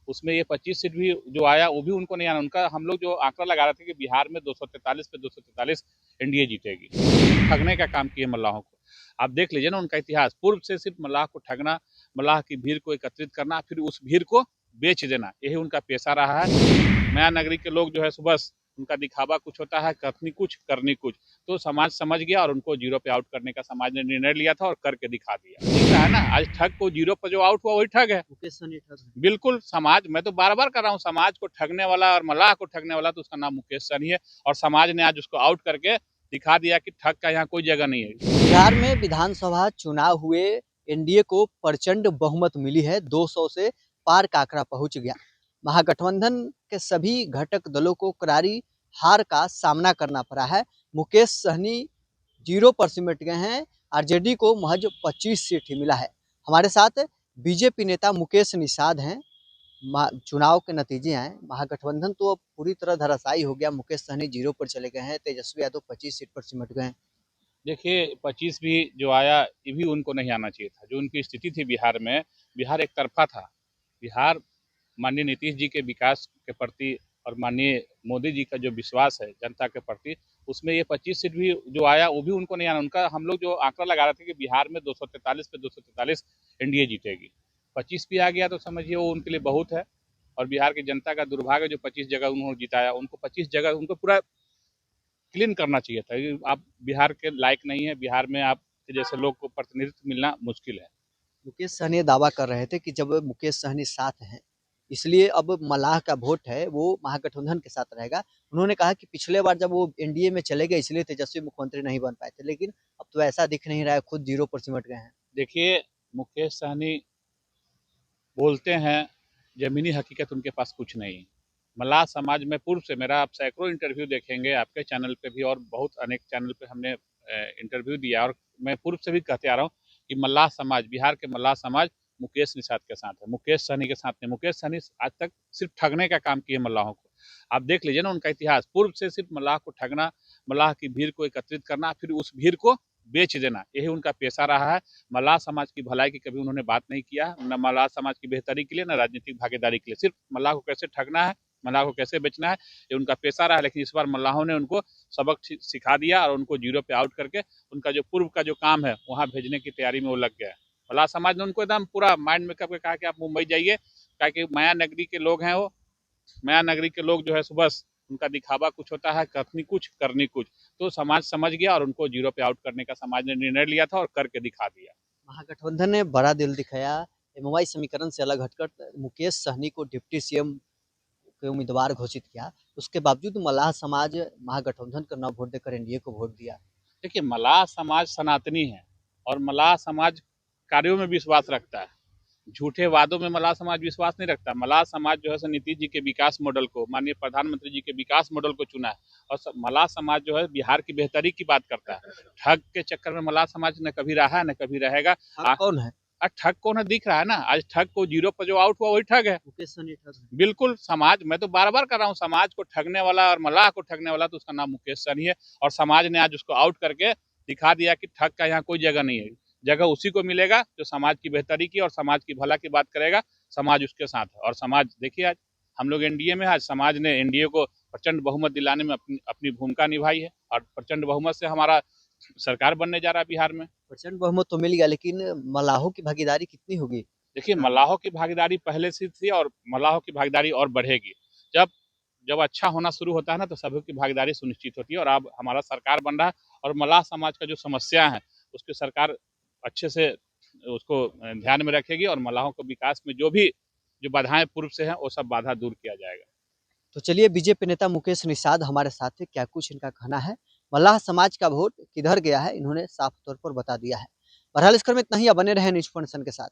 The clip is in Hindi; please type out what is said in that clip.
उसमें ये 25 सीट भी जो आया वो भी उनको नहीं आना। उनका हम लोग जो आंकड़ा लगा रहे थे कि बिहार में 243 पे 243 एनडीए जीतेगी। ठगने का काम किए मल्लाहों को। आप देख लीजिए ना उनका इतिहास, पूर्व से सिर्फ मल्लाह को ठगना, मल्लाह की भीड़ को एकत्रित करना, फिर उस भीड़ को बेच देना, यही उनका पेशा रहा है। माया नगरी के लोग जो है सुबह उनका दिखावा कुछ होता है, कथनी कुछ करनी कुछ, तो समाज समझ गया और उनको जीरो पे आउट करने का समाज ने निर्णय लिया था और करके दिखा दिया। दिख रहा है ना, आज ठग को जीरो पर जो आउट हुआ वही ठग है। मुकेश सहनी ठग है। बिल्कुल, समाज, मैं तो बार बार कर रहा हूँ, समाज को ठगने वाला और मल्लाह को ठगने वाला तो उसका नाम मुकेश सहनी है, और समाज ने आज उसको आउट करके दिखा दिया कि ठग का यहाँ कोई जगह नहीं है। बिहार में विधानसभा चुनाव हुए, एनडीए को प्रचंड बहुमत मिली है, 200 से पार का आंकड़ा पहुंच गया। महागठबंधन के सभी घटक दलों को करारी हार का सामना करना पड़ा है। मुकेश सहनी 0 पर सिमट गए हैं। आरजेडी को महज 25 सीट ही मिला है। हमारे साथ बीजेपी नेता मुकेश निषाद हैं। चुनाव के नतीजे आए, महागठबंधन तो अब पूरी तरह धराशायी हो गया। मुकेश सहनी 0 पर चले गए हैं, तेजस्वी यादव 25 सीट पर सिमट गए हैं। देखिए 25 भी जो आया ये भी उनको नहीं आना चाहिए था। जो उनकी स्थिति थी बिहार में, बिहार एक तरफा था। बिहार माननीय नीतीश जी के विकास के प्रति और माननीय मोदी जी का जो विश्वास है जनता के प्रति, उसमें ये 25 सीट भी जो आया वो भी उनको नहीं आना। उनका हम लोग जो आंकड़ा लगा रहे थे कि बिहार में 243 पे 243 एनडीए जीतेगी, 25 भी आ गया तो समझिए वो उनके लिए बहुत है। और बिहार की जनता का दुर्भाग्य जो 25 जगह उन्होंने जिताया, उनको 25 जगह उनको पूरा क्लीन करना चाहिए था। आप बिहार के लायक नहीं है, बिहार में आप जैसे लोग को प्रतिनिधित्व मिलना मुश्किल है। मुकेश सहनी दावा कर रहे थे कि जब मुकेश सहनी साथ हैं, इसलिए अब मल्लाह का वोट है वो महागठबंधन के साथ रहेगा। उन्होंने कहा कि पिछले बार जब वो एनडीए में चले गए इसलिए तेजस्वी मुख्यमंत्री नहीं बन पाए थे, लेकिन अब तो ऐसा दिख नहीं रहा है, खुद 0 पर सिमट गए हैं। देखिए मुकेश सहनी बोलते हैं, जमीनी हकीकत उनके पास कुछ नहीं। मल्लाह समाज में पूर्व से, मेरा आप सैकड़ों इंटरव्यू देखेंगे आपके चैनल पे भी और बहुत अनेक चैनल पे हमने इंटरव्यू दिया, और मैं पूर्व से भी कहते आ रहा हूँ कि मल्लाह समाज, बिहार के मल्लाह समाज मुकेश निषाद के साथ है, मुकेश सहनी के साथ नहीं। मुकेश सहनी आज तक सिर्फ ठगने का काम किए मल्लाहों को। आप देख लीजिए ना उनका इतिहास, पूर्व से सिर्फ मल्लाह को ठगना, मल्लाह की भीड़ को एकत्रित करना, फिर उस भीड़ को बेच देना, यही उनका पेशा रहा है। मल्लाह समाज की भलाई की कभी उन्होंने बात नहीं किया, न मल्लाह समाज की बेहतरी के लिए, न राजनीतिक भागीदारी के लिए। सिर्फ मल्लाह को कैसे ठगना है, मल्लाह को कैसे बेचना है, ये उनका पेशा रहा है। लेकिन इस बार मल्लाहों ने उनको सबक सिखा दिया और उनको जीरो पे आउट करके उनका जो पूर्व का जो काम है वहाँ भेजने की तैयारी में वो लग गया है। मल्लाह समाज ने उनको एकदम पूरा माइंड में करके कहा कि आप मुंबई जाइए, क्या कि माया नगरी के लोग हैं वो। माया नगरी के लोग जो है सुबह उनका दिखावा कुछ होता है, कथनी कुछ करनी कुछ, तो समाज समझ गया और उनको जीरो पे आउट करने का समाज ने निर्णय लिया था और करके दिखा दिया। महागठबंधन ने बड़ा दिल दिखाया। एमवाई समीकरण से अलग हटकर मुकेश सहनी को डिप्टी सीएम के उम्मीदवार घोषित किया। उसके बावजूद मल्लाह समाज महागठबंधन को न वोट देकर एनडीए को वोट दिया। देखिए मल्लाह समाज सनातनी है और मल्लाह समाज कार्यों में विश्वास रखता है, झूठे वादों में मल्लाह समाज विश्वास नहीं रखता। मल्लाह समाज जो है नीतीश जी के विकास मॉडल को, माननीय प्रधानमंत्री जी के विकास मॉडल को चुना है, और मल्लाह समाज जो है बिहार की बेहतरी की बात करता है। ठग के चक्कर में मल्लाह समाज न कभी रहा न कभी रहेगा। कौन है? ठग को ना दिख रहा है ना, आज ठग को जीरो पर जो आउट हुआ वही ठग है। मुकेश सहनी ठग है। बिल्कुल, समाज, मैं तो बार बार कर रहा हूँ, समाज को ठगने वाला और मल्लाह को ठगने वाला तो उसका नाम मुकेश सहनी है, और समाज ने आज उसको आउट करके दिखा दिया कि ठग का यहाँ कोई जगह नहीं है। जगह उसी को मिलेगा जो समाज की बेहतरी की और समाज की भला की बात करेगा, समाज उसके साथ है। और समाज देखिए आज हम लोग एनडीए में, आज समाज ने एनडीए को प्रचंड बहुमत दिलाने में अपनी भूमिका निभाई है, और प्रचंड बहुमत से हमारा सरकार बनने जा रहा है बिहार में। प्रचंड बहुमत तो मिल गया, लेकिन मल्लाहों की भागीदारी कितनी होगी? देखिए मल्लाहों की भागीदारी पहले से थी और मल्लाहों की भागीदारी और बढ़ेगी। जब जब अच्छा होना शुरू होता है ना तो सभी की भागीदारी सुनिश्चित होती है, और अब हमारा सरकार बन रहा है और मल्लाह समाज का जो समस्या है उसकी सरकार अच्छे से उसको ध्यान में रखेगी, और मल्लाहों को विकास में जो बाधाएं पूर्व से हैं वो सब बाधा दूर किया जाएगा। तो चलिए, बीजेपी नेता मुकेश निषाद हमारे साथ थे, क्या कुछ इनका कहना है, मल्लाह समाज का वोट किधर गया है, इन्होंने साफ तौर पर बता दिया है। बहरहाल इस क्रम में इतना ही, बने रहे न्यूज़ पॉइंट के साथ।